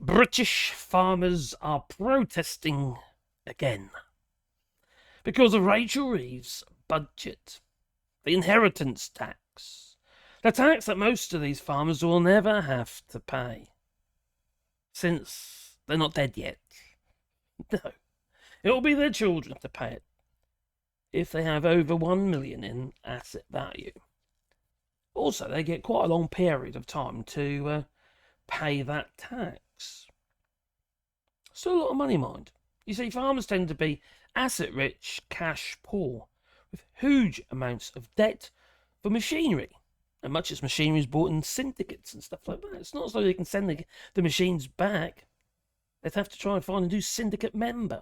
British farmers are protesting again because of Rachel Reeves' budget. The inheritance tax. The tax that most of these farmers will never have to pay, since they're not dead yet. No, it will be their children to pay it if they have over 1 million in asset value. Also, they get quite a long period of time to pay that tax. Still a lot of money, mind. You see, farmers tend to be asset rich, cash poor, with huge amounts of debt for machinery. And much as machinery is bought in syndicates and stuff like that, it's not as though they can send the machines back. They'd have to try and find a new syndicate member.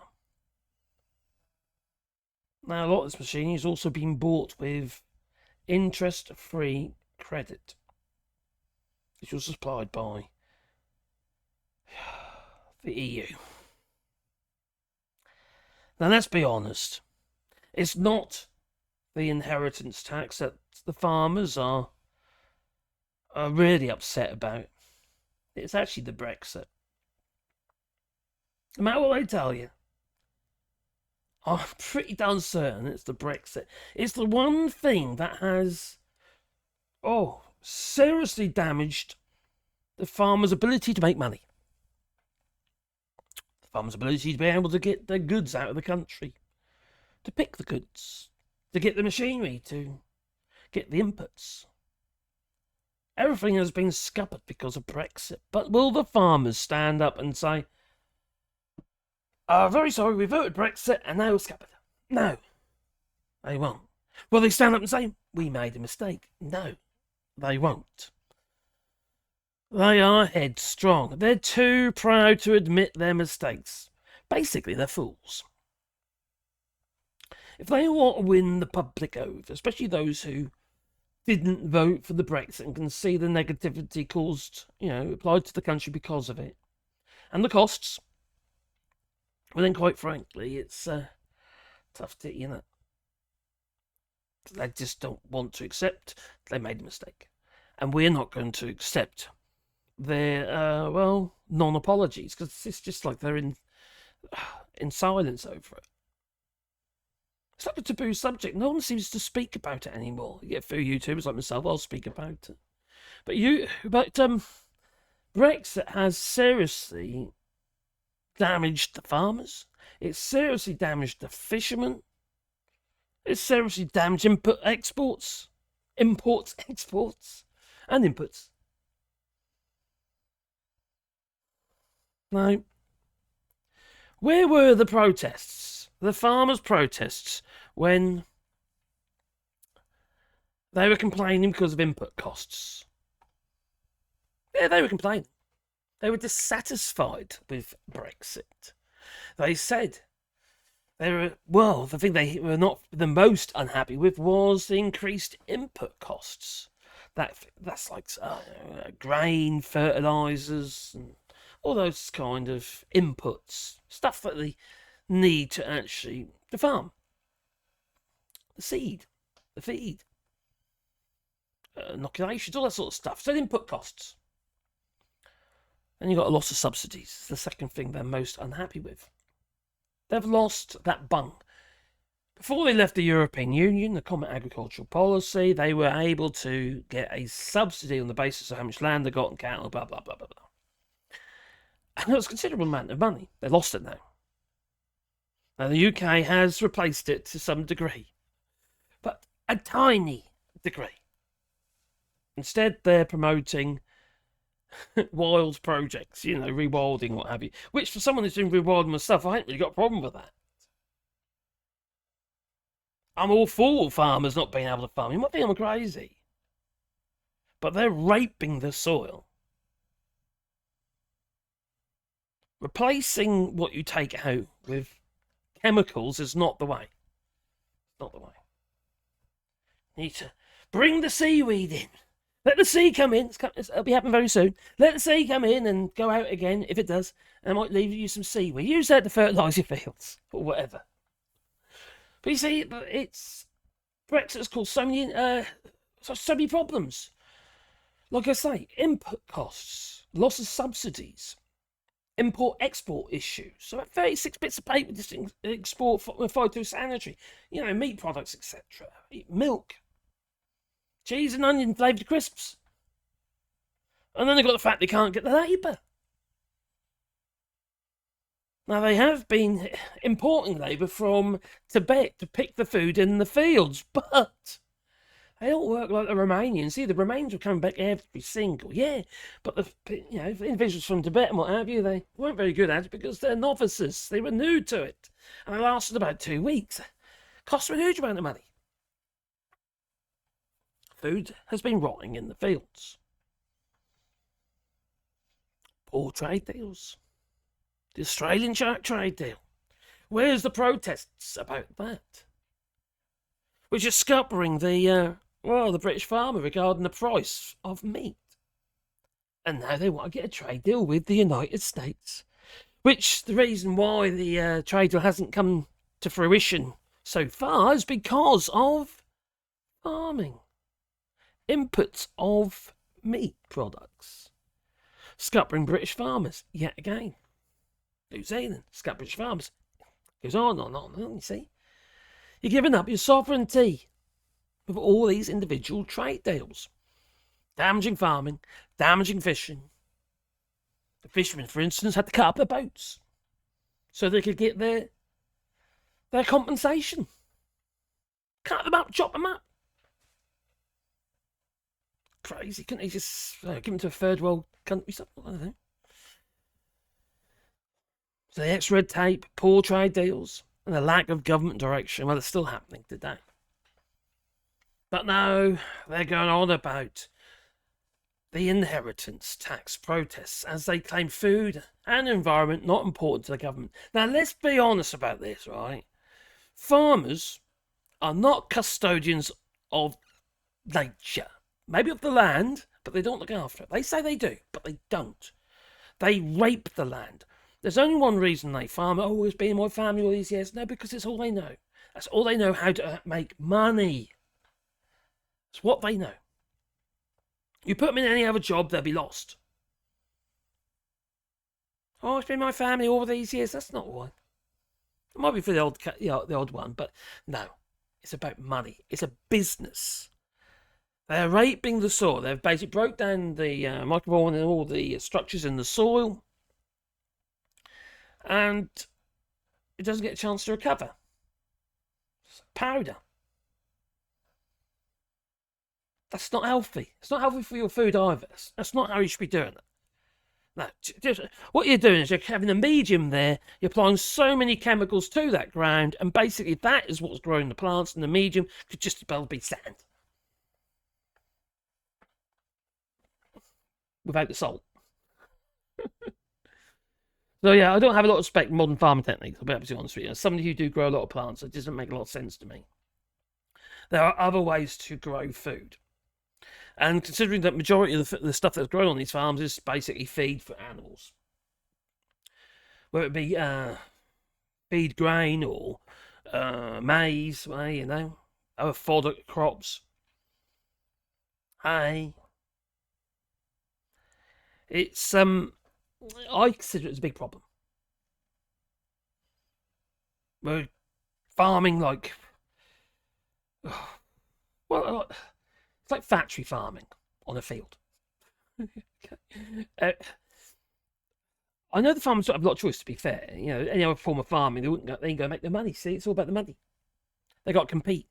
Now, a lot of this machinery is also being bought with interest-free credit, which was supplied by the EU. Now, let's be honest. It's not the inheritance tax that the farmers are really upset about. It's actually the Brexit. No matter what they tell you, I'm pretty darn certain it's the Brexit. It's the one thing that has, seriously damaged the farmers' ability to make money. The farmers' ability to be able to get their goods out of the country, to pick the goods, to get the machinery, to get the inputs. Everything has been scuppered because of Brexit. But will the farmers stand up and say, very sorry, we voted Brexit and now we're scuppered? No, they won't. Will they stand up and say, we made a mistake? No, they won't. They are headstrong. They're too proud to admit their mistakes. Basically, they're fools. If they want to win the public over, especially those who didn't vote for the Brexit and can see the negativity caused, applied to the country because of it, and the costs, well, then, quite frankly, it's tough to, they just don't want to accept they made a mistake. And we're not going to accept their, non-apologies, because it's just like they're in silence over it. It's like a taboo subject. No one seems to speak about it anymore. You get a few YouTubers like myself, I'll speak about it. But Brexit has seriously damaged the farmers. It's seriously damaged the fishermen. It's seriously damaged imports, exports, and inputs. Now, where were the protests, the farmers' protests, when they were complaining because of input costs? Yeah, they were complaining. They were dissatisfied with Brexit. They said the thing they were not the most unhappy with was the increased input costs. That's like grain, fertilizers, and all those kind of inputs, stuff that they need to farm. The seed, the feed, inoculations, all that sort of stuff. So input costs. And you've got a loss of subsidies. It's the second thing they're most unhappy with. They've lost that bung. Before they left the European Union, the Common Agricultural Policy, they were able to get a subsidy on the basis of how much land they got and cattle, blah, blah, blah, blah, blah. And it was a considerable amount of money. They lost it now. Now, the UK has replaced it to some degree, but a tiny degree. Instead, they're promoting wild projects, rewilding, what have you. Which, for someone who's doing rewilding myself, I ain't really got a problem with that. I'm all for farmers not being able to farm. You might think I'm crazy. But they're raping the soil. Replacing what you take out with chemicals is not the way. It's not the way. You need to bring the seaweed in. Let the sea come in. It'll be happening very soon. Let the sea come in and go out again, if it does. And I might leave you some seaweed. Use that to fertilise your fields, or whatever. But you see, Brexit's caused so many problems. Like I say, input costs, loss of subsidies. import-export issues. So about 36 bits of paper just export phytosanitary, meat products, etc. Milk, cheese and onion flavoured crisps. And then they've got the fact they can't get the labour. Now, they have been importing labour from Tibet to pick the food in the fields, but they don't work like the Romanians. See, the Romanians were coming back every single year, but the individuals from Tibet and what have you, they weren't very good at it because they're novices. They were new to it, and it lasted about 2 weeks. Cost them a huge amount of money. Food has been rotting in the fields. Poor trade deals. The Australian shark trade deal. Where's the protests about that? Which are scuppering the British farmer regarding the price of meat. And now they want to get a trade deal with the United States. Which, the reason why the trade deal hasn't come to fruition so far is because of farming. Inputs of meat products. Scuppering British farmers, yet again. New Zealand, scuppering British farmers. Goes on, you see. You're giving up your sovereignty with all these individual trade deals. Damaging farming, damaging fishing. The fishermen, for instance, had to cut up their boats so they could get their compensation. Cut them up, chop them up. Crazy, couldn't they just give them to a third world country? Something, I don't know. So the extra red tape, poor trade deals, and the lack of government direction, well, it's still happening today. But no, they're going on about the inheritance tax protests as they claim food and environment not important to the government. Now, let's be honest about this, right? Farmers are not custodians of nature. Maybe of the land, but they don't look after it. They say they do, but they don't. They rape the land. There's only one reason they farm. Oh, it's been in my family all these years. No, because it's all they know. That's all they know, how to make money. It's what they know. You put them in any other job, they'll be lost. Oh, it's been my family all these years. That's not why. It might be for the odd one, but no. It's about money. It's a business. They're raping the soil. They've basically broke down the microbiome and all the structures in the soil. And it doesn't get a chance to recover. It's powder. That's not healthy. It's not healthy for your food either. That's not how you should be doing it. No, what you're doing is you're having a medium there. You're applying so many chemicals to that ground, and basically that is what's growing the plants, and the medium could just about be sand. Without the salt. So yeah, I don't have a lot of respect for modern farming techniques, I'll be absolutely honest with you. As somebody who do grow a lot of plants, it doesn't make a lot of sense to me. There are other ways to grow food. And considering that majority of the stuff that's grown on these farms is basically feed for animals. Whether it be feed grain or maize, other fodder crops. Hay. It's I consider it as a big problem. We're farming like, well, it's like factory farming on a field. I know the farmers don't have a lot of choice, to be fair. Any other form of farming, they ain't going to make the money. See, it's all about the money. They got to compete.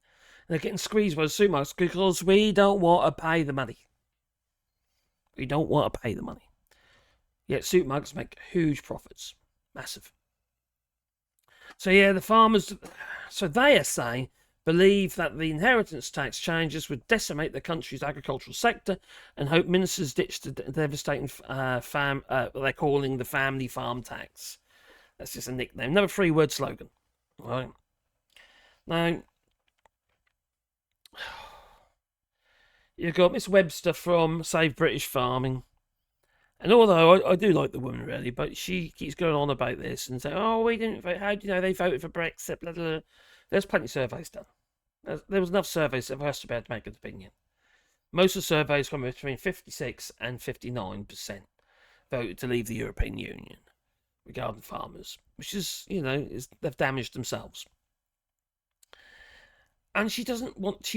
And they're getting squeezed by the supermarkets because we don't want to pay the money. We don't want to pay the money. Yet supermarkets make huge profits. Massive. So yeah, the farmers, so they are saying, believe that the inheritance tax changes would decimate the country's agricultural sector and hope ministers ditch the devastating they're calling the family farm tax. That's just a nickname. Another 3-word slogan. Right. Now, you've got Miss Webster from Save British Farming. And although I do like the woman, really, but she keeps going on about this and saying, oh, we didn't vote. How do you know they voted for Brexit? Blah, blah, blah. There's plenty of surveys done. There was enough surveys for us to be able to make an opinion. Most of the surveys come between 56 and 59% voted to leave the European Union. regarding farmers, which is, they've damaged themselves. And she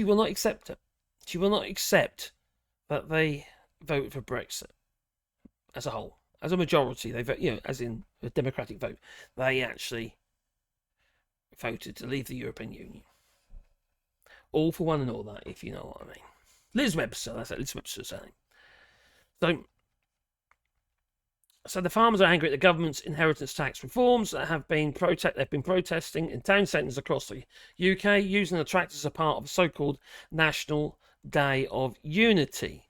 will not accept it. She will not accept that they vote for Brexit as a whole. As a majority, they vote, as in a democratic vote, they actually voted to leave the European Union. All for one and all that, if you know what I mean. Liz Webster, that's what Liz Webster's saying. So the farmers are angry at the government's inheritance tax reforms that they've been protesting in town centres across the UK, using the tractors as a part of a so-called National Day of Unity.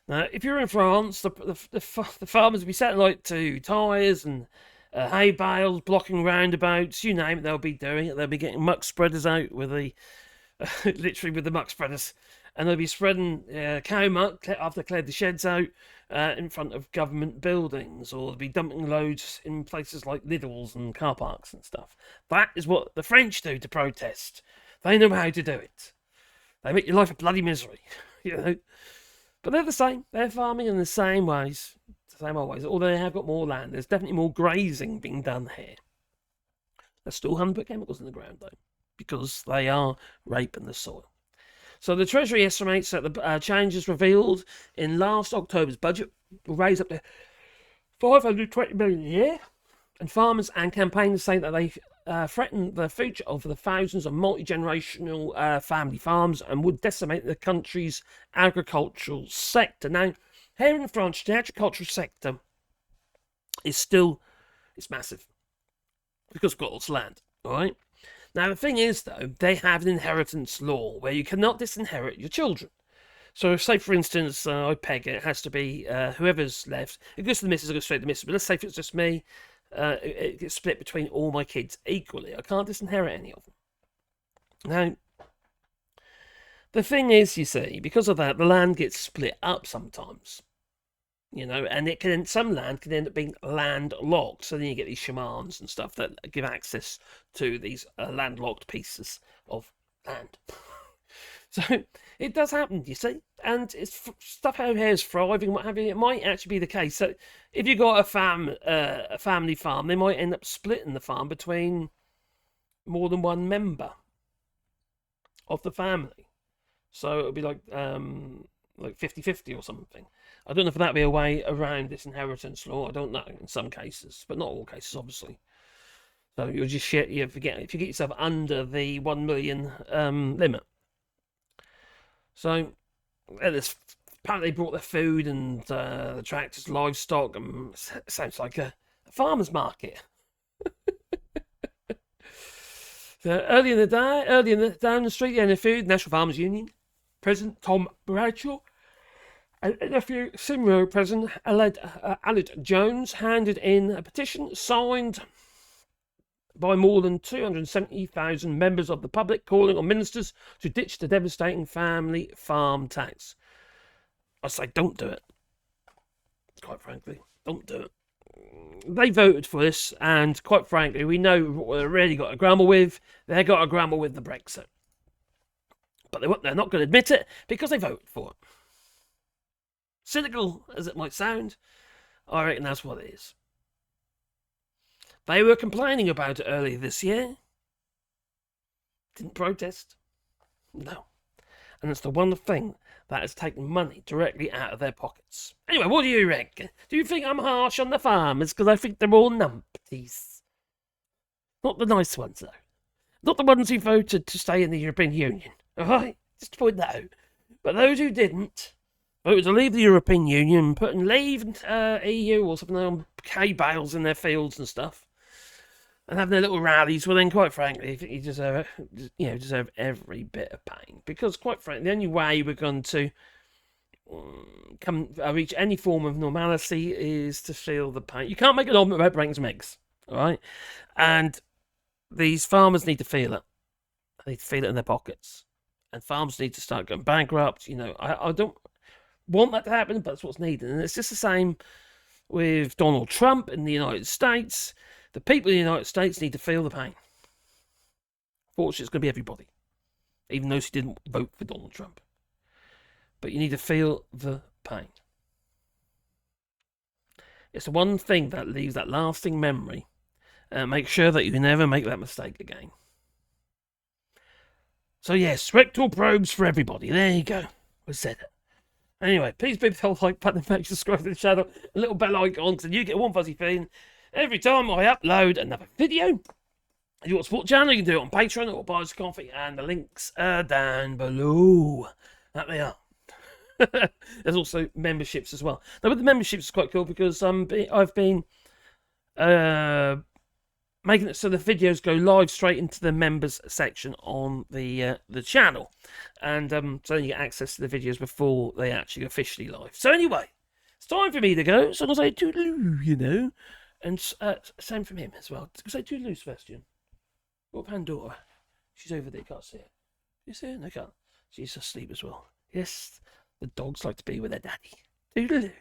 Now, if you're in France, the farmers will be setting light to tyres and hay bales, blocking roundabouts, you name it, they'll be doing it. They'll be getting muck spreaders out with literally with the muck spreaders, and they'll be spreading cow muck after they cleared the sheds out in front of government buildings, or they'll be dumping loads in places like Lidl's and car parks and stuff. That is what the French do to protest. They know how to do it. They make your life a bloody misery, But they're the same. They're farming in the same ways. Although they have got more land. There's definitely more grazing being done here. They still haven't put chemicals in the ground, though, because they are raping the soil. So the Treasury estimates that the changes revealed in last October's budget will raise up to $520 million a year. And farmers and campaigners say that they threaten the future of the thousands of multi-generational family farms and would decimate the country's agricultural sector. Now, here in France, the agricultural sector is massive because we've got lots of land, all right? Now, the thing is, though, they have an inheritance law where you cannot disinherit your children. So, say, for instance, I peg it, has to be whoever's left. It goes to the missus, it goes straight to the missus. But let's say if it's just me, it gets split between all my kids equally. I can't disinherit any of them. Now, the thing is, you see, because of that, the land gets split up sometimes. And some land can end up being landlocked. So then you get these shamans and stuff that give access to these landlocked pieces of land. So it does happen, you see, and it's stuff out here is thriving, what have you. It might actually be the case. So if you've got a family farm, they might end up splitting the farm between more than one member of the family. So it'll be like 50-50 or something. I don't know if that'd be a way around this inheritance law. I don't know in some cases, but not all cases, obviously. So you'll just if you get yourself under the 1 million limit. So apparently they brought their food and the tractors, livestock, and it sounds like a farmer's market. So early in the day, down the street, the food, National Farmers Union President Tom Bradshaw and nephew Simro President Aled Jones handed in a petition signed by more than 270,000 members of the public, calling on ministers to ditch the devastating family farm tax. I say, don't do it. Quite frankly, don't do it. They voted for this, and quite frankly, we know what they've really got to grumble with. They've got to grumble with the Brexit. But they're not going to admit it because they voted for it. Cynical as it might sound, I reckon that's what it is. They were complaining about it earlier this year. Didn't protest. No. And it's the one thing that has taken money directly out of their pockets. Anyway, what do you reckon? Do you think I'm harsh on the farmers because I think they're all numpties? Not the nice ones, though. Not the ones who voted to stay in the European Union. Alright? Just to point that out. But those who didn't voted to leave the European Union, put and leave EU or something on hay bales in their fields and stuff, and having their little rallies, well then, quite frankly, you deserve every bit of pain. Because, quite frankly, the only way we're going to reach any form of normality is to feel the pain. You can't make an omelette without breaking some eggs, all right? And these farmers need to feel it. They need to feel it in their pockets. And farms need to start going bankrupt. I don't want that to happen, but that's what's needed. And it's just the same with Donald Trump in the United States. The people in the United States need to feel the pain. Fortunately, it's going to be everybody, even those who didn't vote for Donald Trump. But you need to feel the pain. It's the one thing that leaves that lasting memory. Make sure that you never make that mistake again. So yes, rectal probes for everybody. There you go. I said it. Anyway, please be the like button, make subscribe to the channel, a little bell icon, so you get a warm fuzzy feeling every time I upload another video. If you want to support the channel, you can do it on Patreon or buy us a coffee, and the links are down below. That they are. There's also memberships as well. Now, with the memberships, it's quite cool because I've been making it so the videos go live straight into the members section on the channel, and so you get access to the videos before they actually go officially live. So anyway, it's time for me to go. So I'll say toodaloo, you know, and same from him as well. Say toodaloo, Sebastian. What Pandora? She's over there. You can't see her. You see her? No, can't. She's asleep as well. Yes, the dogs like to be with their daddy. Toodaloo.